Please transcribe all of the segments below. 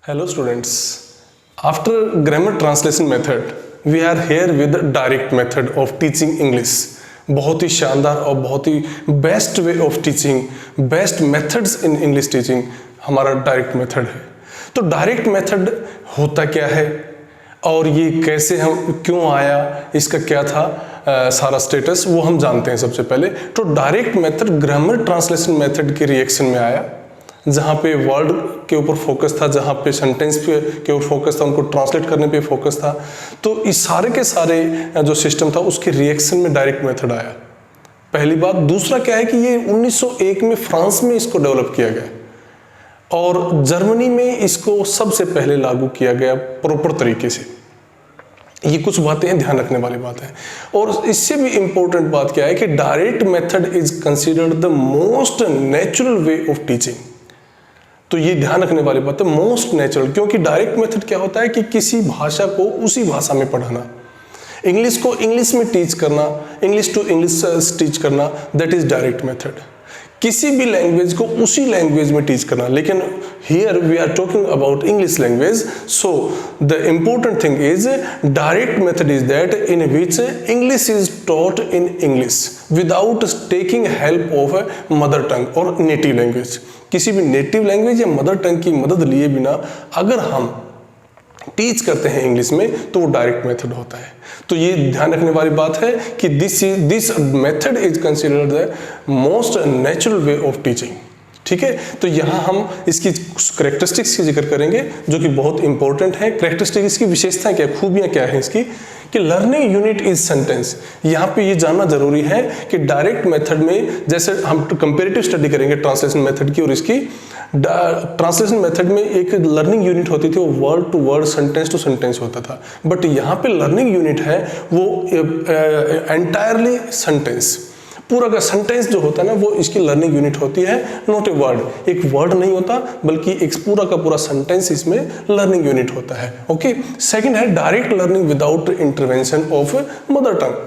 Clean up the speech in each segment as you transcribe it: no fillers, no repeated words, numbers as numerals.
Hello students. After grammar translation method, we are here with the direct method of teaching English. बहुत ही शानदार और बहुत ही best way of teaching, best methods in English teaching हमारा direct method है। तो direct method होता क्या है और ये कैसे हम क्यों आया, इसका क्या था सारा स्टेटस, वो हम जानते हैं सबसे पहले। तो direct method grammar translation method के रिएक्शन में आया, जहाँ पे वर्ड के ऊपर फोकस था, जहाँ पे सेंटेंस के ऊपर फोकस था, उनको ट्रांसलेट करने पे फोकस था। तो इस सारे के सारे जो सिस्टम था उसके रिएक्शन में डायरेक्ट मेथड आया, पहली बात। दूसरा क्या है कि ये 1901 में फ्रांस में इसको डेवलप किया गया और जर्मनी में इसको सबसे पहले लागू किया गया प्रॉपर तरीके से। ये कुछ बातें ध्यान रखने वाली बात है। और इससे भी इंपॉर्टेंट बात क्या है कि direct method is considered the most natural way of teaching. तो ये ध्यान रखने वाली बात है, मोस्ट नेचुरल, क्योंकि डायरेक्ट मेथड क्या होता है कि किसी भाषा को उसी भाषा में पढ़ाना, इंग्लिश को इंग्लिश में टीच करना, इंग्लिश टू इंग्लिश टीच करना, दैट इज डायरेक्ट मेथड। किसी भी लैंग्वेज को उसी लैंग्वेज में टीच करना, लेकिन here we are talking about English language. So the important thing is direct method is that in which English is taught in English without taking help of mother tongue और native language. किसी भी native language या mother tongue की मदद लिए बिना अगर हम टीच करते हैं इंग्लिश में तो वो डायरेक्ट मेथड होता है। तो ये ध्यान रखने वाली बात है कि this method is considered the most natural way of teaching. ठीक है, तो यहाँ हम इसकी करेक्टरिस्टिक्स की जिक्र करेंगे जो कि बहुत इंपॉर्टेंट है। करेक्टरिस्टिक्स की विशेषताएं क्या, खूबियां क्या है इसकी, कि लर्निंग यूनिट इज सेंटेंस। यहाँ पे ये जानना जरूरी है कि डायरेक्ट मेथड में, जैसे हम कंपेरेटिव स्टडी करेंगे ट्रांसलेशन मेथड की और इसकी, ट्रांसलेशन मेथड में एक लर्निंग यूनिट होती थी, वो word to word, sentence to sentence होता था। बट यहाँ पे लर्निंग यूनिट है वो एंटायरली सेंटेंस, पूरा का सेंटेंस जो होता है ना वो इसकी लर्निंग यूनिट होती है, नॉट ए वर्ड। एक वर्ड नहीं होता बल्कि एक पूरा का पूरा सेंटेंस इसमें लर्निंग यूनिट होता है। ओके, सेकंड है direct learning without intervention of mother टंग।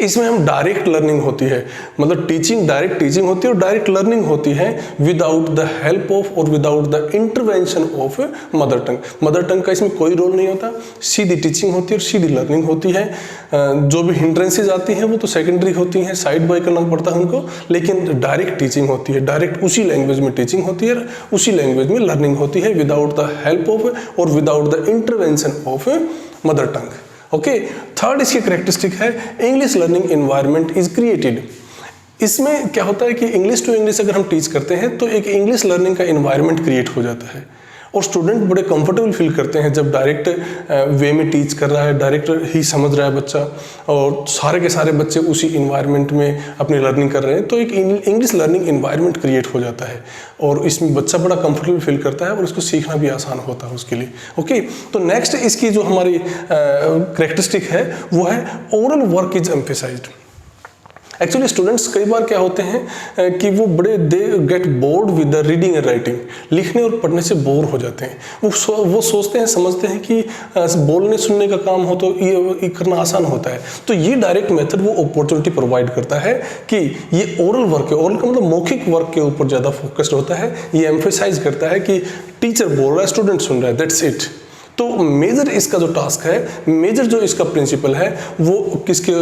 इसमें हम डायरेक्ट लर्निंग होती है, मतलब टीचिंग, डायरेक्ट टीचिंग होती है और डायरेक्ट लर्निंग होती है विदाउट द हेल्प ऑफ और without the intervention of mother tongue. Mother tongue का इसमें कोई रोल नहीं होता, सीधी टीचिंग होती है और सीधी लर्निंग होती है। जो भी हिंड्रेंसेज आती हैं वो तो सेकेंडरी होती हैं, साइड बाय करना पड़ता है उनको, लेकिन डायरेक्ट टीचिंग होती है, डायरेक्ट उसी लैंग्वेज में टीचिंग होती है, उसी लैंग्वेज में लर्निंग होती है विदाउट द हेल्प ऑफ और without the intervention of mother tongue. Okay, third इसकी करेक्टरिस्टिक है English learning environment is created. इसमें क्या होता है कि इंग्लिश टू इंग्लिश अगर हम टीच करते हैं तो एक इंग्लिश लर्निंग का एनवायरनमेंट क्रिएट हो जाता है और स्टूडेंट बड़े कंफर्टेबल फील करते हैं जब डायरेक्ट वे में टीच कर रहा है, डायरेक्ट ही समझ रहा है बच्चा और सारे के सारे बच्चे उसी इन्वायरमेंट में अपनी लर्निंग कर रहे हैं, तो एक इंग्लिश लर्निंग इन्वायरमेंट क्रिएट हो जाता है और इसमें बच्चा बड़ा कंफर्टेबल फील करता है और इसको सीखना भी आसान होता है उसके लिए। ओके, तो नेक्स्ट इसकी जो हमारी करेक्टरिस्टिक है वो है oral work is emphasised. Actually students कई बार क्या होते हैं कि वो बड़े they get bored with the reading and writing, लिखने और पढ़ने से बोर हो जाते हैं। वो सोचते हैं, समझते हैं कि बोलने सुनने का काम हो तो ये करना आसान होता है। तो ये डायरेक्ट मेथड वो अपॉर्चुनिटी प्रोवाइड करता है कि ये ओरल वर्क है, ओरल का मतलब मौखिक वर्क के ऊपर ज़्यादा फोकस्ड होता है। ये एम्फेसाइज करता है कि टीचर बोल रहा है, स्टूडेंट सुन रहा है, दैट्स इट। तो मेजर इसका जो टास्क है, मेजर जो इसका प्रिंसिपल है वो किसके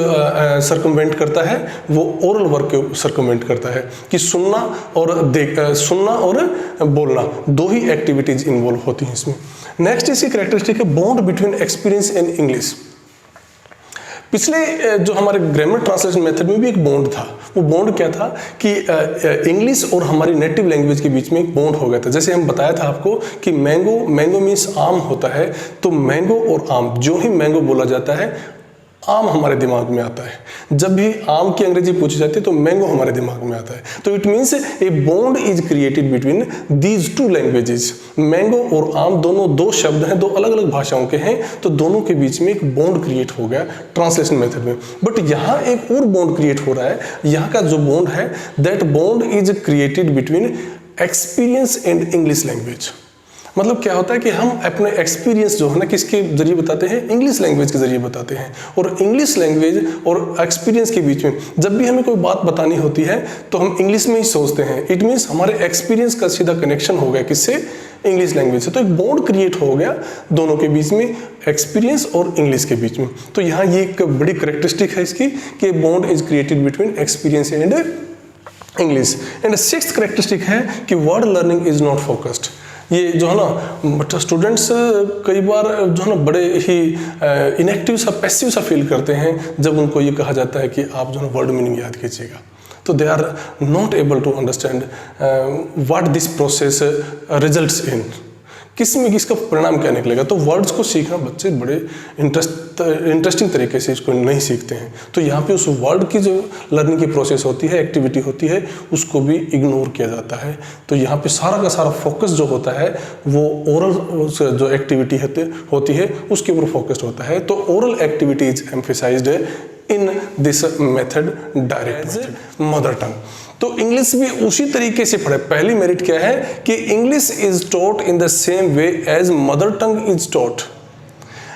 सर्कमवेंट करता है, वो ओरल वर्क के सर्कमवेंट करता है कि सुनना और बोलना, दो ही एक्टिविटीज इन्वॉल्व होती हैं इसमें। नेक्स्ट इसकी कैरेक्टरिस्टिक है bond between experience and English. पिछले जो हमारे ग्रामर ट्रांसलेशन मेथड में भी एक बॉन्ड था। वो बॉन्ड क्या था कि इंग्लिश और हमारी नेटिव लैंग्वेज के बीच में एक बॉन्ड हो गया था। जैसे हम बताया था आपको कि मैंगो मीन्स आम होता है, तो मैंगो और आम, जो ही मैंगो बोला जाता है आम हमारे दिमाग में आता है। जब भी आम की अंग्रेजी पूछी जाती है तो मैंगो हमारे दिमाग में आता है। तो it means a bond is created between these two languages. Mango और आम दोनों दो शब्द हैं, दो अलग अलग भाषाओं के हैं, तो दोनों के बीच में एक बॉन्ड क्रिएट हो गया ट्रांसलेशन मेथड में। बट यहाँ एक और बॉन्ड क्रिएट हो रहा है। यहाँ का जो बॉन्ड है, that bond is created between experience and English language. मतलब क्या होता है कि हम अपने एक्सपीरियंस जो है ना किसके जरिए बताते हैं, इंग्लिश लैंग्वेज के जरिए बताते हैं। और इंग्लिश लैंग्वेज और एक्सपीरियंस के बीच में जब भी हमें कोई बात बतानी होती है तो हम इंग्लिश में ही सोचते हैं। इट मीन्स हमारे एक्सपीरियंस का सीधा कनेक्शन हो गया किससे, इंग्लिश लैंग्वेज से। तो एक बॉन्ड क्रिएट हो गया दोनों के बीच में, एक्सपीरियंस और इंग्लिश के बीच में। तो यहाँ ये एक बड़ी करेक्टरिस्टिक है इसकी कि bond is created between experience and English. And sixth characteristic है कि word learning is not focused. ये जो है ना स्टूडेंट्स कई बार जो है ना बड़े ही इनएक्टिव सा, पैसिव सा फील करते हैं जब उनको ये कहा जाता है कि आप जो है वर्ड मीनिंग याद कीजिएगा। तो they are not able to understand what this process results in, किस में किसका परिणाम क्या निकलेगा। तो वर्ड्स को सीखना बच्चे बड़े इंटरेस्टिंग तरीके से इसको नहीं सीखते हैं। तो यहाँ पे उस वर्ड की जो लर्निंग की प्रोसेस होती है, एक्टिविटी होती है, उसको भी इग्नोर किया जाता है। तो यहाँ पे सारा का सारा फोकस जो होता है वो ओरल जो एक्टिविटी होती है उसके ऊपर फोकस्ड होता है। तो oral activity is emphasised in this method direct mother tongue. तो इंग्लिश भी उसी तरीके से पढ़े। पहली मेरिट क्या है कि English is taught in the same way as mother tongue is taught.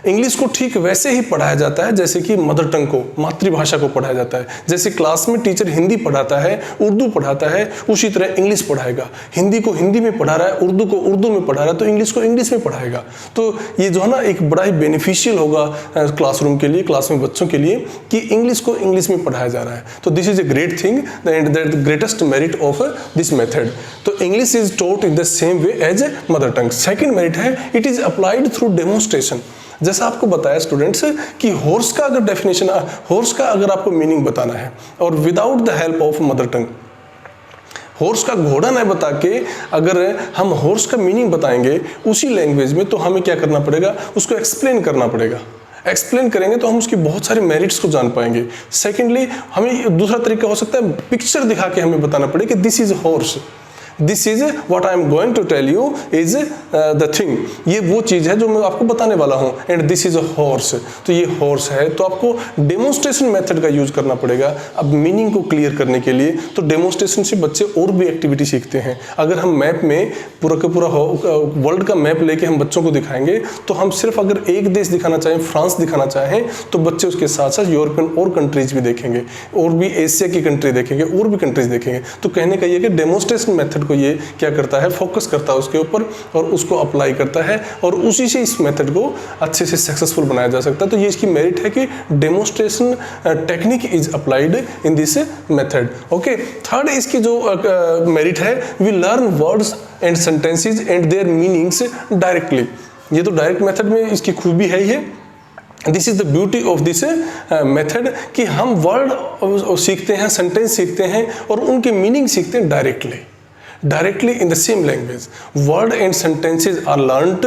English को ठीक वैसे ही पढ़ाया जाता है जैसे कि मदर टंग को, मातृभाषा को पढ़ाया जाता है। जैसे क्लास में टीचर हिंदी पढ़ाता है, उर्दू पढ़ाता है, उसी तरह इंग्लिश पढ़ाएगा। हिंदी को हिंदी में पढ़ा रहा है, उर्दू को उर्दू में पढ़ा रहा है, तो इंग्लिश को इंग्लिश में पढ़ाएगा। तो ये जो है ना एक बड़ा ही बेनिफिशियल होगा क्लासरूम के लिए, क्लास में बच्चों के लिए, कि इंग्लिश को इंग्लिश में पढ़ाया जा रहा है। तो this is a great thing and that greatest merit of this method. तो English is taught in the same way as a mother tongue. Second merit है it is applied through demonstration. जैसा आपको बताया स्टूडेंट्स कि horse का अगर definition, horse का अगर आपको मीनिंग बताना है और without the help of mother tongue, horse का घोड़ा न बता के अगर हम हॉर्स का मीनिंग बताएंगे उसी लैंग्वेज में, तो हमें क्या करना पड़ेगा, उसको एक्सप्लेन करना पड़ेगा। एक्सप्लेन करेंगे तो हम उसकी बहुत सारे मेरिट्स को जान पाएंगे। सेकेंडली हमें दूसरा तरीका हो सकता है पिक्चर दिखा के हमें बताना पड़ेगा कि this is horse, this is what I am going to tell you is the thing, ये वो चीज़ है जो मैं आपको बताने वाला हूँ। And this is a horse, तो ये हॉर्स है। तो आपको डेमोन्स्ट्रेशन मेथड का यूज करना पड़ेगा अब मीनिंग को क्लियर करने के लिए। तो डेमोन्स्ट्रेशन से बच्चे और भी एक्टिविटी सीखते हैं। अगर हम मैप में पूरा का पूरा वर्ल्ड का मैप लेके हम बच्चों को दिखाएंगे तो हम सिर्फ अगर एक देश दिखाना चाहें, फ्रांस दिखाना चाहें, तो बच्चे उसके साथ साथ यूरोपियन और कंट्रीज भी देखेंगे, और भी एशिया की कंट्री देखेंगे, और भी कंट्रीज देखेंगे। तो कहने का ये कि डेमोन्स्ट्रेशन मेथड को ये क्या करता है, फोकस करता है उसके ऊपर और उसको अप्लाई करता है, और उसी से इस मेथड को अच्छे से सक्सेसफुल बनाया जा सकता है। तो ये इसकी मेरिट है कि demonstration technique is applied in this method. Okay, third इसकी जो मेरिट है, we learn words and sentences and their meanings directly. ये तो डायरेक्ट मेथड में इसकी खूबी है ही है। This is the beauty of this method कि हम वर्ड सीखते हैं, सेंटेंस सीखते हैं और उनके मीनिंग सीखते हैं directly in the same language. Word and sentences are learnt,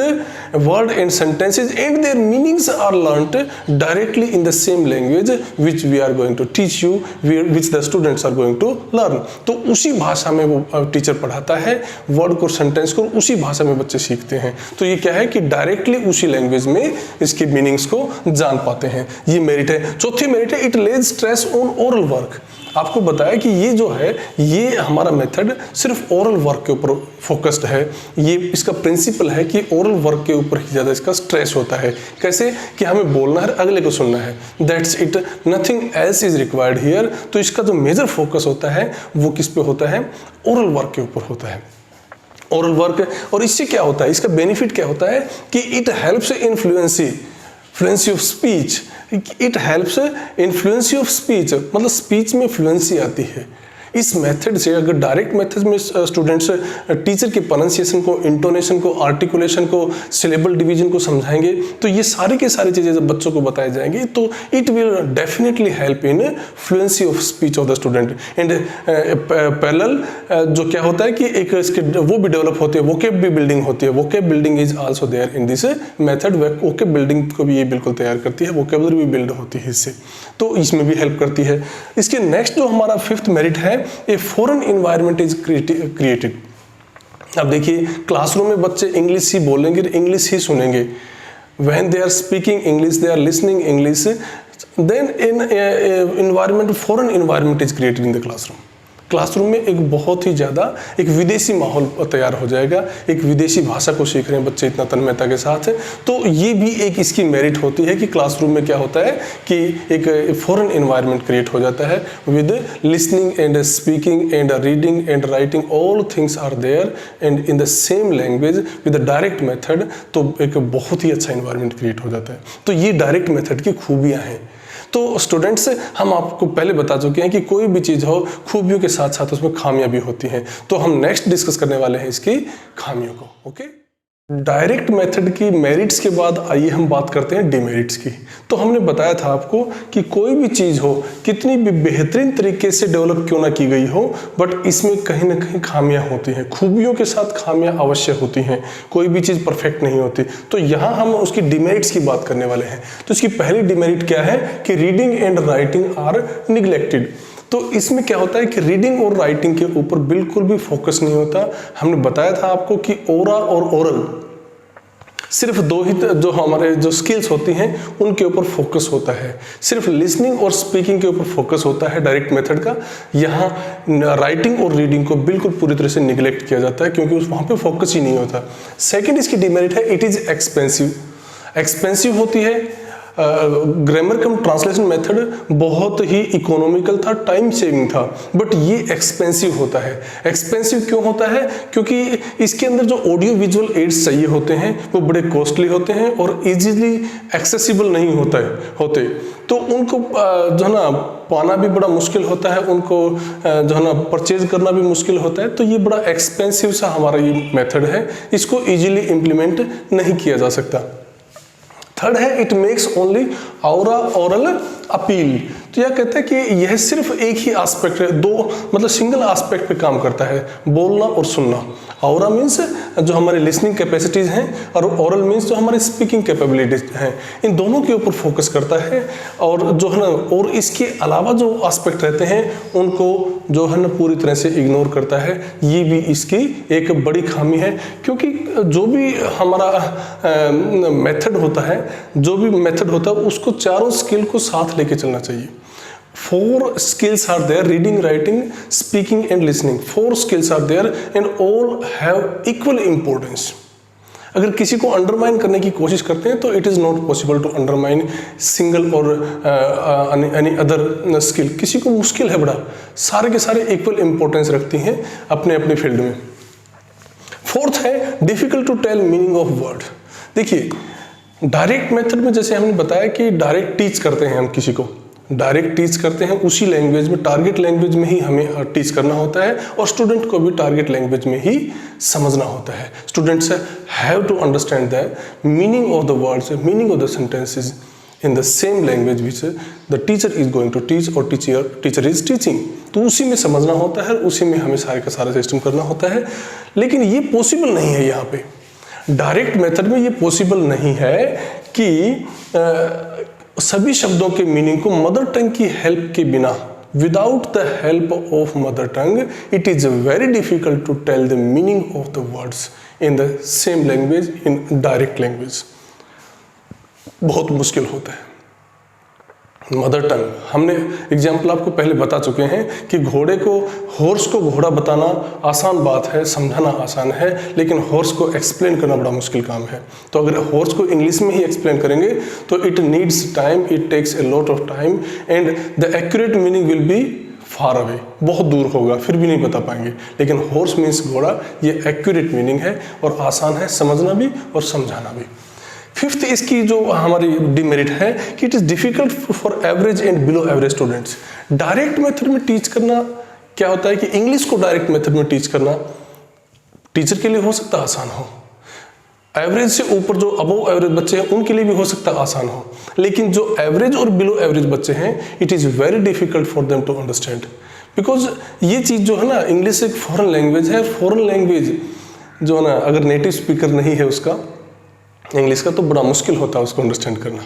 word and sentences and their meanings are learnt directly in the same language which we are going to teach you, which the students are going to learn. तो उसी भाषा में वो teacher पढ़ाता है, word को, sentence को उसी भाषा में बच्चे सीखते हैं। तो ये क्या है कि डायरेक्टली उसी लैंग्वेज में इसके मीनिंग्स को जान पाते हैं। ये मेरिट है। चौथी मेरिट है, it Lay's stress on oral work. आपको बताया कि ये जो है, ये हमारा मेथड सिर्फ ओरल वर्क के ऊपर फोकस्ड है। ये इसका प्रिंसिपल है कि ओरल वर्क के ऊपर ही ज़्यादा इसका स्ट्रेस होता है। कैसे कि हमें बोलना है, अगले को सुनना है, that's it, nothing else is required here. तो इसका जो मेजर फोकस होता है वो किस पे होता है, ओरल वर्क के ऊपर होता है, ओरल वर्क। और इससे क्या होता है, इसका बेनिफिट क्या होता है कि it helps in fluency of speech. It helps in fluency of speech, मतलब स्पीच में फ्लुएंसी आती है। इस मेथड से अगर डायरेक्ट मेथड में स्टूडेंट्स टीचर की प्रोनाउंसिएशन को, इंटोनेशन को, आर्टिकुलेशन को, सिलेबल डिवीजन को समझाएंगे, तो ये सारी की सारी चीज़ें जब बच्चों को बताई जाएंगी तो it will definitely help in fluency of speech of the student. And parallel जो क्या होता है कि एक इसके वो भी डेवलप होती है, वोकेब भी बिल्डिंग होती है। Vocab building is also there in this method. Vocab building को भी ये बिल्कुल तैयार करती है, वोकेबलरी भी बिल्ड होती है इससे, तो इसमें भी हेल्प करती है। इसके नेक्स्ट जो हमारा फिफ्थ मेरिट है, a foreign environment is created. अब देखिए, क्लासरूम में बच्चे इंग्लिश ही बोलेंगे, इंग्लिश ही सुनेंगे। When they are speaking English, they are listening English, then in environment, foreign environment is created in the classroom. Classroom में एक बहुत ही ज़्यादा एक विदेशी माहौल तैयार हो जाएगा, एक विदेशी भाषा को सीख रहे हैं बच्चे इतना तन्मयता के साथ। तो ये भी एक इसकी मेरिट होती है कि क्लासरूम में क्या होता है कि एक फॉरेन एनवायरनमेंट क्रिएट हो जाता है with listening and speaking and reading and writing, all things are there and in the same language with the direct method. तो एक बहुत ही अच्छा एनवायरनमेंट क्रिएट हो जाता है। तो ये डायरेक्ट मेथड की खूबियाँ हैं। तो स्टूडेंट्स, हम आपको पहले बता चुके हैं कि कोई भी चीज़ हो, खूबियों के साथ साथ उसमें खामियां भी होती हैं। तो हम नेक्स्ट डिस्कस करने वाले हैं इसकी खामियों को। ओके, डायरेक्ट मेथड की मेरिट्स के बाद आइए हम बात करते हैं डिमेरिट्स की। तो हमने बताया था आपको कि कोई भी चीज़ हो, कितनी भी बेहतरीन तरीके से डेवलप क्यों ना की गई हो, बट इसमें कहीं ना कहीं खामियां होती हैं। खूबियों के साथ खामियां अवश्य होती हैं, कोई भी चीज़ परफेक्ट नहीं होती। तो यहाँ हम उसकी डिमेरिट्स की बात करने वाले हैं। तो इसकी पहली डिमेरिट क्या है कि reading and writing are neglected. तो इसमें क्या होता है कि रीडिंग और राइटिंग के ऊपर बिल्कुल भी फोकस नहीं होता। हमने बताया था आपको कि ओरा और ओरल सिर्फ दो ही जो हमारे जो स्किल्स होती हैं उनके ऊपर फोकस होता है। सिर्फ लिसनिंग और स्पीकिंग के ऊपर फोकस होता है डायरेक्ट मेथड का। यहाँ राइटिंग और रीडिंग को बिल्कुल पूरी तरह से निगलेक्ट किया जाता है क्योंकि वहाँ पे फोकस ही नहीं होता। सेकंड इसकी डिमेरिट है, इट इज़ एक्सपेंसिव। एक्सपेंसिव होती है। ग्रामर कम ट्रांसलेशन मेथड बहुत ही इकोनॉमिकल था, टाइम सेविंग था, बट ये एक्सपेंसिव होता है। एक्सपेंसिव क्यों होता है? क्योंकि इसके अंदर जो ऑडियो विजुअल एड्स चाहिए होते हैं वो बड़े कॉस्टली होते हैं और इजीली एक्सेसिबल नहीं होते। तो उनको जो है ना पाना भी बड़ा मुश्किल होता है, उनको जो है ना परचेज करना भी मुश्किल होता है। तो ये बड़ा एक्सपेंसिव सा हमारा ये मेथड है, इसको इजीली इम्प्लीमेंट नहीं किया जा सकता। थर्ड है, it makes only aura oral appeal. तो यह कहते हैं कि यह सिर्फ एक ही एस्पेक्ट है, दो मतलब सिंगल एस्पेक्ट पे काम करता है, बोलना और सुनना। औरा मीन्स जो हमारे लिसनिंग कैपेसिटीज हैं और ओरल मीन्स जो हमारे स्पीकिंग कैपेबिलिटीज हैं, इन दोनों के ऊपर फोकस करता है। और जो है ना, और इसके अलावा जो एस्पेक्ट रहते हैं उनको जो है ना पूरी तरह से इग्नोर करता है। ये भी इसकी एक बड़ी खामी है, क्योंकि जो भी हमारा मेथड होता है उसको चारों स्किल को साथ लेके चलना चाहिए। 4 skills are there: reading, writing, speaking and listening. 4 skills are there and all have equal importance. अगर किसी को अंडरमाइन करने की कोशिश करते हैं तो it is not possible to undermine single और एनी अदर स्किल। किसी को मुश्किल है बड़ा, सारे के सारे इक्वल इंपॉर्टेंस रखती हैं अपने अपने फील्ड में। फोर्थ है, difficult to tell meaning of word. देखिए, डायरेक्ट मेथड में जैसे हमने बताया कि डायरेक्ट टीच करते हैं, हम किसी को डायरेक्ट टीच करते हैं, उसी लैंग्वेज में, टारगेट लैंग्वेज में ही हमें टीच करना होता है और स्टूडेंट को भी टारगेट लैंग्वेज में ही समझना होता है। Students have to understand the meaning of the words, meaning of the sentences in the same language which the teacher is going to teach और टीचर इज टीचिंग। तो उसी में समझना होता है, उसी में हमें सारे का सारा सिस्टम करना होता है। लेकिन ये पॉसिबल नहीं है यहाँ पे, डायरेक्ट मेथड में ये पॉसिबल नहीं है कि सभी शब्दों के मीनिंग को मदर टंग की हेल्प के बिना, without the help of mother tongue, it is very difficult to tell the meaning of the words in the same language, in direct language. बहुत मुश्किल होता है। मदर टंग, हमने एग्जाम्पल आपको पहले बता चुके हैं कि हॉर्स को घोड़ा बताना आसान बात है, समझाना आसान है, लेकिन हॉर्स को एक्सप्लेन करना बड़ा मुश्किल काम है। तो अगर हॉर्स को इंग्लिश में ही एक्सप्लेन करेंगे तो it needs time, it takes a lot of time and the accurate meaning will be far away, बहुत दूर होगा, फिर भी नहीं बता पाएंगे। लेकिन हॉर्स मीन्स घोड़ा, ये एक्यूरेट मीनिंग है और आसान है समझना भी और समझाना भी। फिफ्थ इसकी जो हमारी डिमेरिट है कि it is difficult for average and below average students. Direct method में टीच करना क्या होता है कि इंग्लिश को डायरेक्ट मेथड में टीच करना टीचर के लिए हो सकता है आसान हो, एवरेज से ऊपर जो अबव एवरेज बच्चे हैं उनके लिए भी हो सकता है आसान हो, लेकिन जो एवरेज और बिलो एवरेज बच्चे हैं it is very difficult for them to understand. Because ये चीज़ जो है ना, इंग्लिश एक फॉरेन लैंग्वेज है, फॉरेन लैंग्वेज जो है ना, अगर नेटिव स्पीकर नहीं है उसका इंग्लिश का, तो बड़ा मुश्किल होता है उसको अंडरस्टैंड करना,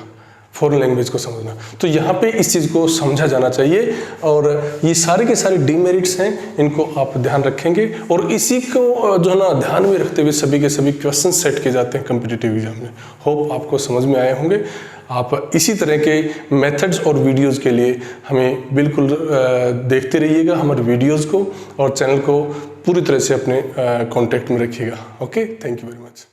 फॉरेन लैंग्वेज को समझना। तो यहाँ पे इस चीज़ को समझा जाना चाहिए और ये सारे के सारे डीमेरिट्स हैं, इनको आप ध्यान रखेंगे और इसी को जो है ना ध्यान में रखते हुए सभी के सभी क्वेश्चन सेट किए जाते हैं कॉम्पिटिटिव एग्जाम में। होप आपको समझ में आए होंगे। आप इसी तरह के मेथड्स और वीडियोस के लिए हमें बिल्कुल देखते रहिएगा हमारे वीडियोस को, और चैनल को पूरी तरह से अपने कांटेक्ट में रखिएगा। Okay, thank you very much.